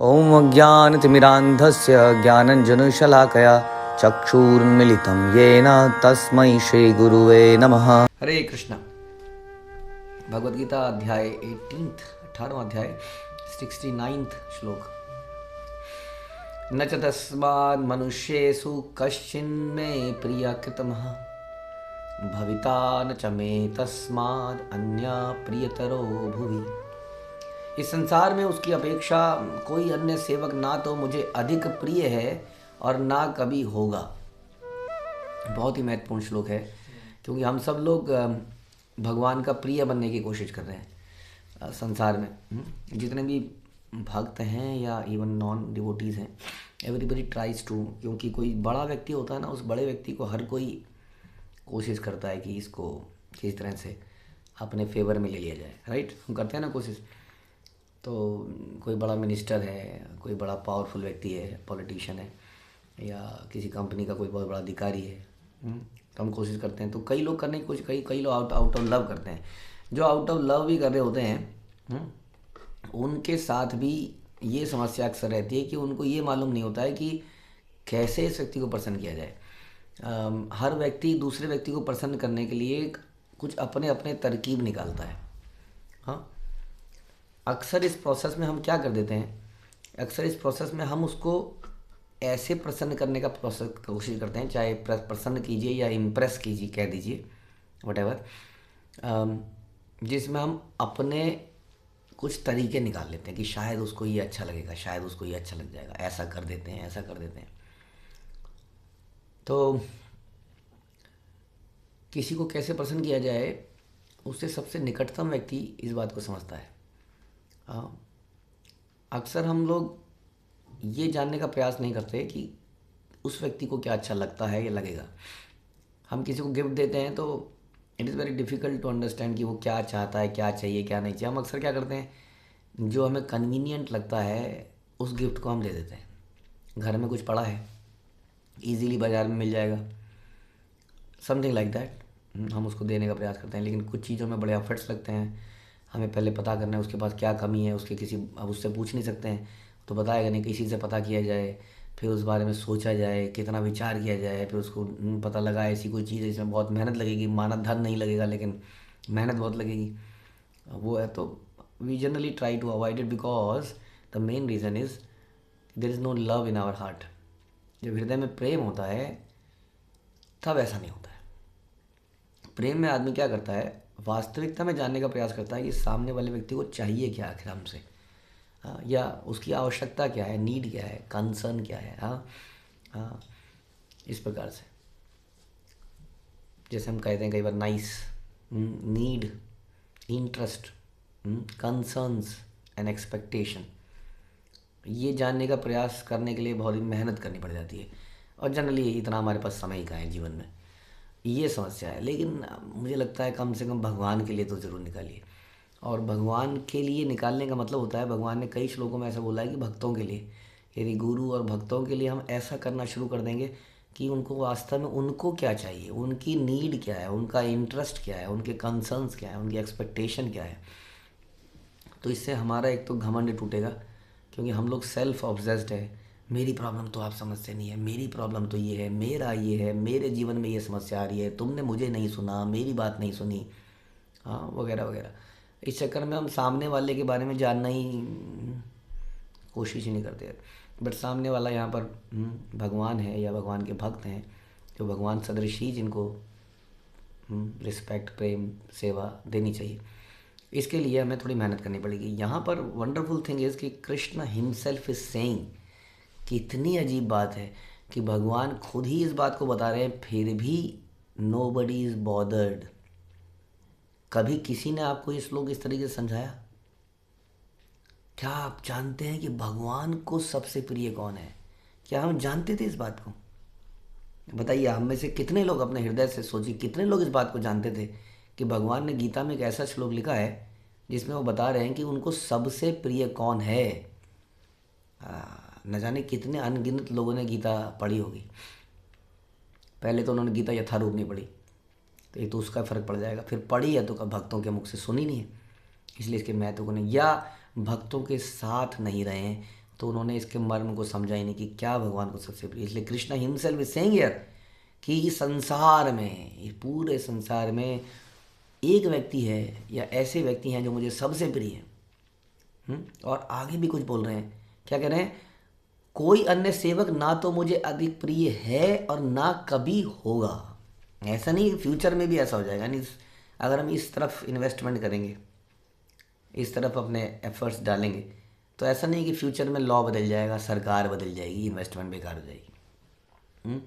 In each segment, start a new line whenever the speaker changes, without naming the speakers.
ॐ अज्ञानतिमिरान्धस्य ज्ञानञ्जनशलाकया चक्षुरुन्मिलितं येन तस्मै श्रीगुरुवे नमः। हरे कृष्ण। भगवद गीता अध्याय 18वां अध्याय 69th श्लोक। न च तस्माद् मनुष्येषु कश्चिन्मे प्रियः कृतमः भविता न च मे तस्माद् अन्या प्रियतरो भुवि। इस संसार में उसकी अपेक्षा कोई अन्य सेवक ना तो मुझे अधिक प्रिय है और ना कभी होगा। बहुत ही महत्वपूर्ण श्लोक है, क्योंकि हम सब लोग भगवान का प्रिय बनने की कोशिश कर रहे हैं संसार में। जितने भी भक्त हैं या इवन नॉन डिवोटीज़ हैं, एवरीबडी ट्राइज टू, क्योंकि कोई बड़ा व्यक्ति होता है ना, उस बड़े व्यक्ति को हर कोई कोशिश करता है कि इसको किस तरह से अपने फेवर में ले लिया जाए। राइट, हम करते हैं ना कोशिश। तो कोई बड़ा मिनिस्टर है, कोई बड़ा पावरफुल व्यक्ति है, पॉलिटिशियन है, या किसी कंपनी का कोई बहुत बड़ा अधिकारी है, तो हम कोशिश करते हैं। तो कई लोग करने की कोशिश, कई लोग आउट ऑफ लव करते हैं। जो आउट ऑफ लव भी कर रहे होते हैं, उनके साथ भी ये समस्या अक्सर रहती है कि उनको ये मालूम नहीं होता है कि कैसे इस व्यक्ति को प्रसन्न किया जाए। हर व्यक्ति दूसरे व्यक्ति को प्रसन्न करने के लिए कुछ अपने अपने तरकीब निकालता है। हाँ, अक्सर इस प्रोसेस में हम क्या कर देते हैं, अक्सर इस प्रोसेस में हम उसको ऐसे प्रसन्न करने का कोशिश करते हैं, चाहे प्रसन्न कीजिए या इम्प्रेस कीजिए, कह दीजिए, वटेवर, जिसमें हम अपने कुछ तरीके निकाल लेते हैं कि शायद उसको ये अच्छा लगेगा, शायद उसको ये अच्छा लग जाएगा, ऐसा कर देते हैं, ऐसा कर देते हैं। तो किसी को कैसे प्रसन्न किया जाए, उससे सबसे निकटतम व्यक्ति इस बात को समझता है। अक्सर हम लोग ये जानने का प्रयास नहीं करते कि उस व्यक्ति को क्या अच्छा लगता है या लगेगा। हम किसी को गिफ्ट देते हैं तो it is very difficult to understand कि वो क्या चाहता है, क्या चाहिए, क्या नहीं चाहिए। हम अक्सर क्या करते हैं, जो हमें कन्वीनियंट लगता है उस गिफ्ट को हम दे देते हैं। घर में कुछ पड़ा है, ईजीली बाज़ार में मिल जाएगा, समथिंग लाइक दैट, हम उसको देने का प्रयास करते हैं। लेकिन कुछ चीज़ों में बड़े एफर्ट्स लगते हैं, हमें पहले पता करना है उसके पास क्या कमी है, अब उससे पूछ नहीं सकते हैं तो बताएगा नहीं, किसी से पता किया जाए, फिर उस बारे में सोचा जाए, कितना विचार किया जाए, फिर उसको पता लगा ऐसी कोई चीज़ है जिसमें बहुत मेहनत लगेगी, मानव धन नहीं लगेगा लेकिन मेहनत बहुत लगेगी, वो है। तो we generally try to avoid it because the main reason is there is no love in our heart. जब हृदय में प्रेम होता है तब ऐसा नहीं होता है। प्रेम में आदमी क्या करता है, वास्तविकता में जानने का प्रयास करता है कि सामने वाले व्यक्ति को चाहिए क्या आखिर हमसे, या उसकी आवश्यकता क्या है, नीड क्या है, कंसर्न क्या है। हाँ, इस प्रकार से जैसे हम कहते हैं कई बार nice, need, interest, concerns and expectation, ये जानने का प्रयास करने के लिए बहुत ही मेहनत करनी पड़ जाती है। और जनरली इतना हमारे पास समय का है जीवन में, ये समस्या है। लेकिन मुझे लगता है कम से कम भगवान के लिए तो ज़रूर निकालिए। और भगवान के लिए निकालने का मतलब होता है, भगवान ने कई श्लोकों में ऐसा बोला है कि भक्तों के लिए, यदि गुरु और भक्तों के लिए हम ऐसा करना शुरू कर देंगे कि उनको वास्तव में उनको क्या चाहिए, उनकी नीड क्या है, उनका इंटरेस्ट क्या है, उनके कंसर्न्स क्या है, उनकी एक्सपेक्टेशन क्या है, तो इससे हमारा एक तो घमंड टूटेगा, क्योंकि हम लोग सेल्फ ऑब्सेस्ड है। मेरी प्रॉब्लम तो आप समझते नहीं है, मेरी प्रॉब्लम तो ये है, मेरा ये है, मेरे जीवन में ये समस्या आ रही है, तुमने मुझे नहीं सुना, मेरी बात नहीं सुनी, हाँ, वगैरह वगैरह। इस चक्कर में हम सामने वाले के बारे में जानना ही कोशिश ही नहीं करते। बट सामने वाला यहाँ पर भगवान है या भगवान के भक्त हैं, जो भगवान सदृश ही जिनको रिस्पेक्ट, प्रेम, सेवा देनी चाहिए। इसके लिए हमें थोड़ी मेहनत करनी पड़ेगी। यहाँ पर वंडरफुल थिंग इज़ कि कृष्ण हिमसेल्फ इज सेइंग, कितनी अजीब बात है कि भगवान खुद ही इस बात को बता रहे हैं, फिर भी नोबडी इज़ बॉदर्ड। कभी किसी ने आपको ये श्लोक इस तरीके से समझाया? क्या आप जानते हैं कि भगवान को सबसे प्रिय कौन है? क्या हम जानते थे इस बात को? बताइए, हम में से कितने लोग, अपने हृदय से सोचिए, कितने लोग इस बात को जानते थे कि भगवान ने गीता में एक ऐसा श्लोक लिखा है जिसमें वो बता रहे हैं कि उनको सबसे प्रिय कौन है। न जाने कितने अनगिनत लोगों ने गीता पढ़ी होगी। पहले तो उन्होंने गीता यथारूप नहीं पढ़ी, तो ये तो उसका फ़र्क पड़ जाएगा। फिर पढ़ी है तो भक्तों के मुख से सुनी नहीं है, इसलिए इसके महत्व को नहीं, या भक्तों के साथ नहीं रहे हैं तो उन्होंने इसके मर्म को समझा ही नहीं कि क्या भगवान को सबसे प्रिय। इसलिए Krishna himself is saying here कि इस संसार में, इस पूरे संसार में एक व्यक्ति है या ऐसे व्यक्ति हैं जो मुझे सबसे प्रिय हैं। और आगे भी कुछ बोल रहे हैं, क्या कह रहे हैं, कोई अन्य सेवक ना तो मुझे अधिक प्रिय है और ना कभी होगा। ऐसा नहीं, फ्यूचर में भी ऐसा हो जाएगा। नहीं, अगर हम इस तरफ इन्वेस्टमेंट करेंगे, इस तरफ अपने एफर्ट्स डालेंगे, तो ऐसा नहीं कि फ्यूचर में लॉ बदल जाएगा, सरकार बदल जाएगी, इन्वेस्टमेंट बेकार हो जाएगी।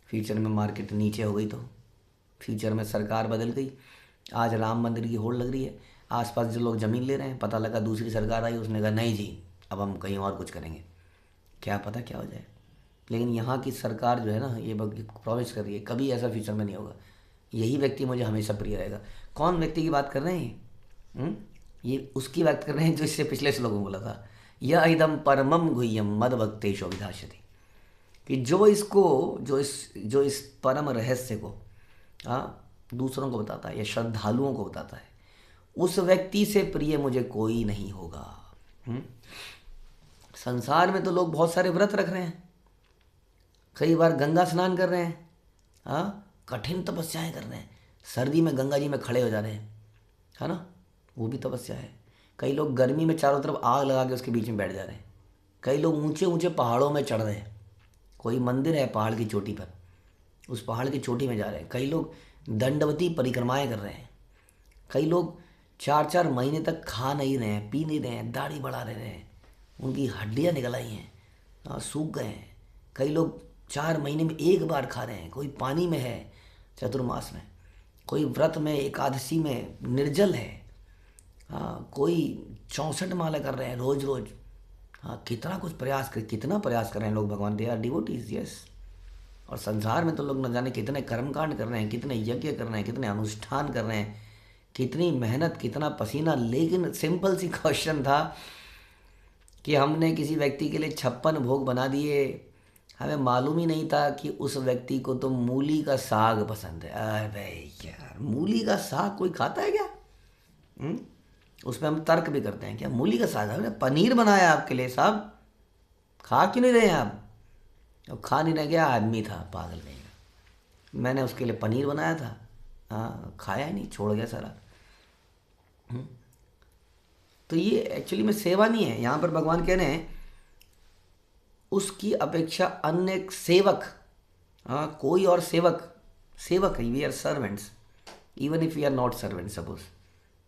फ्यूचर में मार्केट नीचे हो गई तो, फ्यूचर में सरकार बदल गई, आज राम मंदिर की होड़ लग रही है, आसपास जो लोग ज़मीन ले रहे हैं, पता लगा दूसरी सरकार आई, उसने कहा नहीं जी अब हम कहीं और कुछ करेंगे, क्या पता क्या हो जाए। लेकिन यहाँ की सरकार जो है ना, ये प्रॉमिस कर रही है कभी ऐसा फ्यूचर में नहीं होगा, यही व्यक्ति मुझे हमेशा प्रिय रहेगा। कौन व्यक्ति की बात कर रहे हैं? ये उसकी बात कर रहे हैं जो इससे पिछले श्लोक में बोला था, यह इदम परमम गुह्यम मद भक्तेषु अभिधास्यति, कि जो इस परम रहस्य को दूसरों को बताता है या श्रद्धालुओं को बताता है, उस व्यक्ति से प्रिय मुझे कोई नहीं होगा। संसार में तो लोग बहुत सारे व्रत रख रहे हैं, कई बार गंगा स्नान कर रहे हैं, कठिन तपस्याएं कर रहे हैं, सर्दी में गंगा जी में खड़े हो जा रहे हैं, है ना, वो भी तपस्या है। कई लोग गर्मी में चारों तरफ आग लगा के उसके बीच में बैठ जा रहे हैं, कई लोग ऊंचे ऊंचे पहाड़ों में चढ़ रहे हैं, कोई मंदिर है पहाड़ की चोटी पर, उस पहाड़ की चोटी में जा रहे हैं, कई लोग दंडवती परिक्रमाएं कर रहे हैं, कई लोग 4-4 महीने तक खा नहीं रहे हैं, पी नहीं रहे हैं, दाढ़ी बढ़ा रहे हैं, उनकी हड्डियाँ निकल आई हैं, सूख गए हैं। कई लोग 4 महीने में एक बार खा रहे हैं, कोई पानी में है चतुर्मास में, कोई व्रत में एकादशी में निर्जल है, कोई 64 माला कर रहे हैं रोज़ रोज़। कितना प्रयास कर रहे हैं लोग भगवान, दे आर डिवोटीज, यस। और संसार में तो लोग न जाने कितने कर्मकांड कर रहे हैं, कितने यज्ञ कर रहे हैं, कितने अनुष्ठान कर रहे हैं, कितनी मेहनत, कितना पसीना। लेकिन सिंपल सी क्वेश्चन था कि हमने किसी व्यक्ति के लिए 56 भोग बना दिए, हमें मालूम ही नहीं था कि उस व्यक्ति को तो मूली का साग पसंद है। अरे भाई यार, मूली का साग कोई खाता है क्या? उसमें हम तर्क भी करते हैं, क्या मूली का साग, हमने पनीर बनाया आपके लिए साहब, खा क्यों नहीं रहे हैं आप? अब खा नहीं रह गया, आदमी था पागल नहीं, मैंने उसके लिए पनीर बनाया था, खाया ही नहीं, छोड़ गया सारा। तो ये एक्चुअली में सेवा नहीं है। यहाँ पर भगवान कह रहे हैं उसकी अपेक्षा अन्य सेवक, कोई और सेवक है, we are servants, even if we are not servant, suppose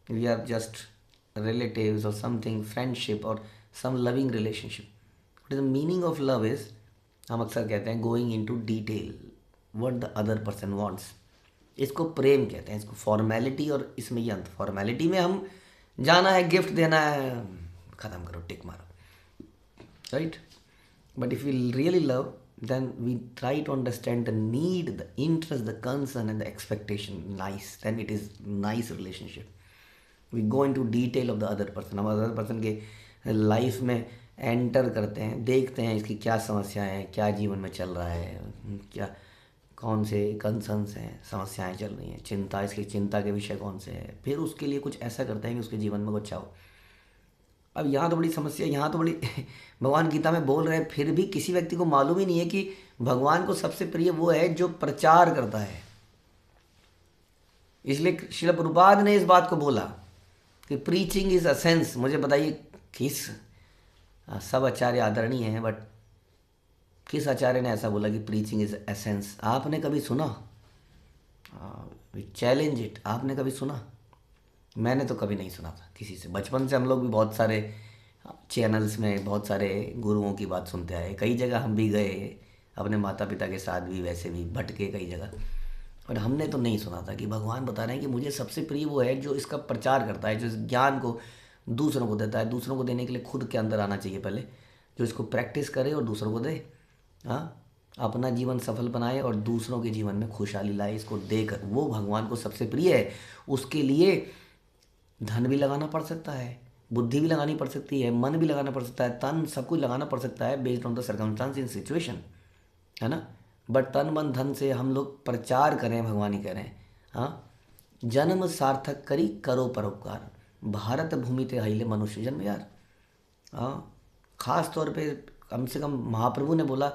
we are just relatives or something, friendship or some loving relationship. What is the meaning of love is, हम अक्सर कहते हैं going into detail what the other person wants, इसको प्रेम कहते हैं, इसको formality, और इसमें ये अंत। फॉर्मेलिटी में हम जाना है, गिफ्ट देना है, ख़त्म करो, टिक मारो, right. But if we really love, then we try to understand the need, the interest, the concern and the expectation, nice, then it is nice relationship. We go into detail of the other person, हम other person के life में enter करते हैं, देखते हैं इसकी क्या समस्याएं हैं, क्या जीवन में चल रहा है, क्या कौन से कंसर्न्स हैं, समस्याएं चल रही हैं, चिंता, इसकी चिंता के विषय कौन से हैं, फिर उसके लिए कुछ ऐसा करते हैं कि उसके जीवन में कुछ अच्छा हो। अब यहाँ तो बड़ी समस्या, यहाँ तो बड़ी भगवान गीता में बोल रहे हैं, फिर भी किसी व्यक्ति को मालूम ही नहीं है कि भगवान को सबसे प्रिय वो है जो प्रचार करता है। इसलिए श्रील प्रभुपाद ने इस बात को बोला कि प्रीचिंग इज असेंस। मुझे बताइए किस, सब आचार्य आदरणीय हैं, बट किस आचार्य ने ऐसा बोला कि प्रीचिंग इज एसेंस? आपने कभी सुना? चैलेंज इट, आपने कभी सुना? मैंने तो कभी नहीं सुना था किसी से। बचपन से हम लोग भी बहुत सारे चैनल्स में बहुत सारे गुरुओं की बात सुनते आए, कई जगह हम भी गए अपने माता पिता के साथ भी, वैसे भी भटके कई जगह, और हमने तो नहीं सुना था कि भगवान बता रहे हैं कि मुझे सबसे प्रिय वो है जो इसका प्रचार करता है, जो इस ज्ञान को दूसरों को देता है। दूसरों को देने के लिए खुद के अंदर आना चाहिए पहले, जो इसको प्रैक्टिस करे और दूसरों को दे, अपना जीवन सफल बनाए और दूसरों के जीवन में खुशहाली लाए, इसको देकर वो भगवान को सबसे प्रिय है। उसके लिए धन भी लगाना पड़ सकता है, बुद्धि भी लगानी पड़ सकती है, मन भी लगाना पड़ सकता है, तन, सब कुछ लगाना पड़ सकता है based on the circumstance in situation, है ना। बट तन मन धन से हम लोग प्रचार करें, भगवान ही कह रहे हैं, जन्म सार्थक करी करो परोपकार, भारत भूमि ते हिले मनुष्य जन्म। यार ख़ास तौर पे कम से कम महाप्रभु ने बोला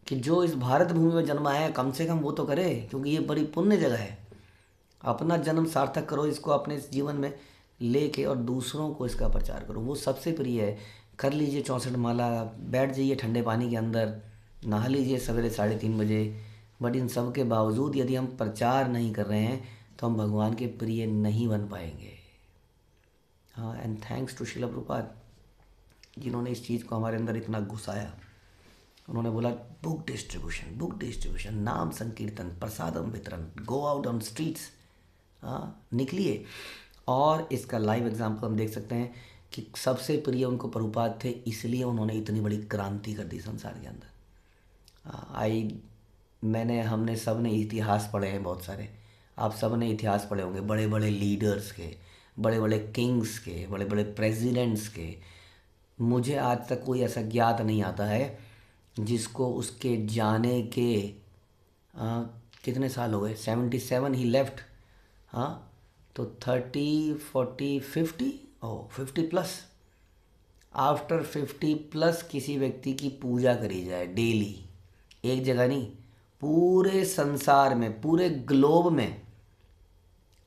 कि जो इस भारत भूमि में जन्मा है कम से कम वो तो करे, क्योंकि ये बड़ी पुण्य जगह है। अपना जन्म सार्थक करो, इसको अपने जीवन में लेके और दूसरों को इसका प्रचार करो, वो सबसे प्रिय है। कर लीजिए 64 माला, बैठ जाइए ठंडे पानी के अंदर, नहा लीजिए सवेरे 3:30 बजे। बट इन सब के बावजूद यदि हम प्रचार नहीं कर रहे हैं तो हम भगवान के प्रिय नहीं बन पाएंगे। हाँ, and thanks to Srila Prabhupada जिन्होंने इस चीज़ को हमारे अंदर इतना घुसाया। उन्होंने बोला बुक डिस्ट्रीब्यूशन, नाम संकीर्तन, प्रसादम वितरण, गो आउट ऑन स्ट्रीट्स, हाँ निकलिए। और इसका लाइव एग्जाम्पल हम देख सकते हैं कि सबसे प्रिय उनको प्रभुपाद थे, इसलिए उन्होंने इतनी बड़ी क्रांति कर दी संसार के अंदर। हमने सब ने इतिहास पढ़े हैं बहुत सारे, आप सब ने इतिहास पढ़े होंगे बड़े बड़े लीडर्स के, बड़े बड़े किंग्स के, बड़े बड़े प्रेसिडेंट्स के। मुझे आज तक कोई ऐसा ज्ञात नहीं आता है जिसको उसके जाने के कितने साल हो गए, 77 ही लेफ्ट, हाँ तो 30 40 50 प्लस, आफ्टर 50 प्लस किसी व्यक्ति की पूजा करी जाए डेली, एक जगह नहीं, पूरे संसार में, पूरे ग्लोब में,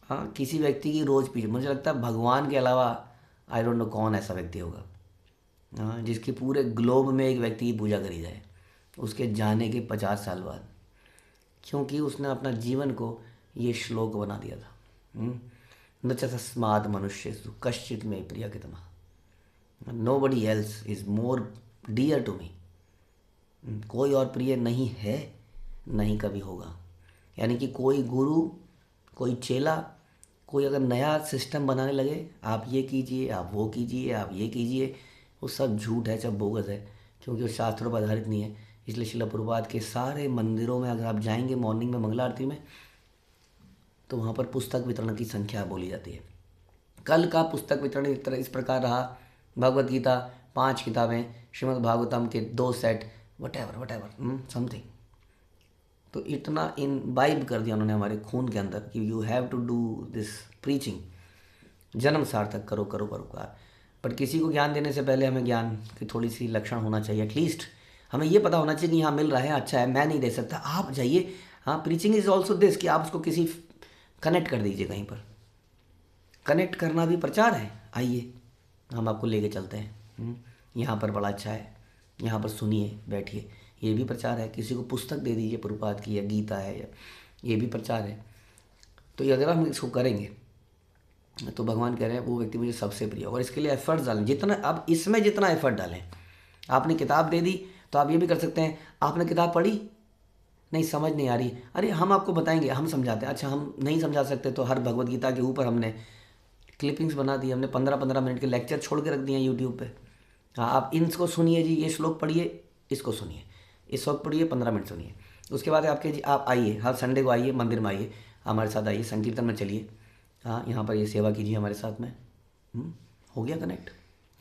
हाँ किसी व्यक्ति की रोज़ पूजा। मुझे लगता है भगवान के अलावा आई डोंट नो कौन ऐसा व्यक्ति होगा, हाँ जिसकी पूरे ग्लोब में एक व्यक्ति की पूजा करी जाए उसके जाने के 50 साल बाद, क्योंकि उसने अपना जीवन को ये श्लोक बना दिया था। न च तस्माद् मनुष्येषु कश्चित् मे प्रियकृतमः, nobody else is more dear to me. कोई और प्रिय नहीं है, नहीं कभी होगा। यानी कि कोई गुरु, कोई चेला, कोई अगर नया सिस्टम बनाने लगे, आप ये कीजिए, आप वो कीजिए, आप ये कीजिए, वो सब झूठ है, सब बोगस है, क्योंकि वो शास्त्रों पर आधारित नहीं है। इसलिए श्रील प्रभुपाद के सारे मंदिरों में अगर आप जाएंगे मॉर्निंग में मंगला आरती में, तो वहाँ पर पुस्तक वितरण की संख्या बोली जाती है। कल का पुस्तक वितरण इस प्रकार रहा, भगवत गीता 5 किताबें, श्रीमद् भागवतम के 2 सेट, वट एवर समथिंग। तो इतना इनवाइब कर दिया उन्होंने हमारे खून के अंदर कि you have to do this preaching, जन्म सार्थक करो परोपकार। पर किसी को ज्ञान देने से पहले हमें ज्ञान की थोड़ी सी लक्षण होना चाहिए, एटलीस्ट हमें ये पता होना चाहिए कि यहाँ मिल रहा है, अच्छा है, मैं नहीं दे सकता, आप जाइए। हाँ, प्रीचिंग इज़ ऑल्सो दिस कि आप उसको किसी कनेक्ट कर दीजिए, कहीं पर कनेक्ट करना भी प्रचार है। आइए हम आपको लेके चलते हैं, यहाँ पर बड़ा अच्छा है, यहाँ पर सुनिए, बैठिए, ये भी प्रचार है। किसी को पुस्तक दे दीजिए प्रभुपाद की, या गीता है, या ये भी प्रचार है। तो ये अगर हम इसको करेंगे तो भगवान कह रहे हैं वो व्यक्ति मुझे सबसे प्रिय। और इसके लिए एफर्ट्स डालें, जितना अब इसमें जितना एफर्ट डालें। आपने किताब दे दी तो आप ये भी कर सकते हैं, आपने किताब पढ़ी, नहीं समझ नहीं आ रही, अरे हम आपको बताएंगे, हम समझाते हैं। अच्छा हम नहीं समझा सकते तो हर भगवत गीता के ऊपर हमने क्लिपिंग्स बना दी, हमने 15-15 मिनट के लेक्चर छोड़ के रख दिए यूट्यूब पे। हाँ, आप इनको सुनिए जी, ये श्लोक पढ़िए, इसको सुनिए, इस श्लोक पढ़िए, 15 मिनट सुनिए। उसके बाद आपके जी आप आइए, हर संडे को आइए, मंदिर में आइए, हमारे साथ आइए, संकीर्तन में चलिए, हाँ यहाँ पर ये सेवा कीजिए हमारे साथ में। हो गया कनेक्ट,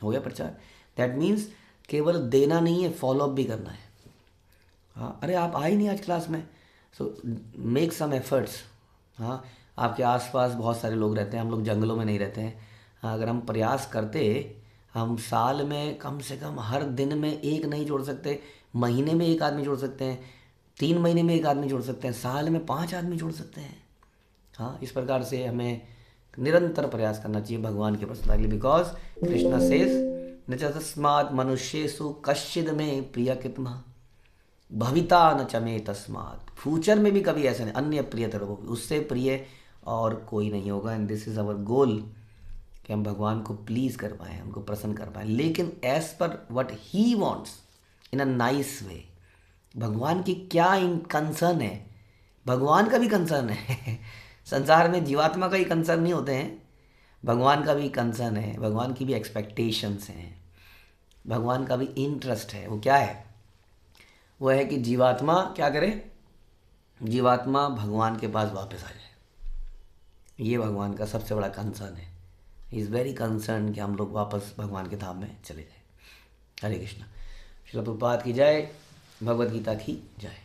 हो गया प्रचार। दैट मीन्स केवल देना नहीं है, फॉलोअप भी करना है। हाँ, अरे आप आए नहीं आज क्लास में, सो मेक सम एफर्ट्स। हाँ, आपके आसपास बहुत सारे लोग रहते हैं, हम लोग जंगलों में नहीं रहते हैं। हाँ, अगर हम प्रयास करते, हम साल में कम से कम हर दिन में एक नहीं जोड़ सकते, महीने में 1 आदमी जोड़ सकते हैं, 3 महीने में 1 आदमी जोड़ सकते हैं, साल में 5 आदमी जोड़ सकते हैं। हाँ, इस प्रकार से हमें निरंतर प्रयास करना चाहिए भगवान के प्रसन्नता के लिए। बिकॉज कृष्णा सेज न च तस्मात् मनुष्येषु कश्चिद् मे प्रियकृतमः भविता न च मे तस्मात्। फ्यूचर में भी कभी ऐसा नहीं, अन्य प्रियतर हो, उससे प्रिय और कोई नहीं होगा। And this is our goal कि हम भगवान को प्लीज़ कर पाएँ, हमको प्रसन्न कर पाएँ, लेकिन as per what he wants, in a nice way. भगवान की क्या इन कंसर्न है, भगवान का भी कंसर्न है। संसार में जीवात्मा का ही कंसर्न नहीं होते हैं, भगवान का भी कंसर्न है, भगवान की भी एक्सपेक्टेशंस हैं, भगवान का भी इंटरेस्ट है। वो क्या है? वो है कि जीवात्मा क्या करे, जीवात्मा भगवान के पास वापस आ जाए। ये भगवान का सबसे बड़ा कंसर्न है। ही इज़ वेरी कंसर्न कि हम लोग वापस भगवान के धाम में चले जाए। हरे कृष्णा। श्रील प्रभुपाद की जय, भगवद गीता की जय।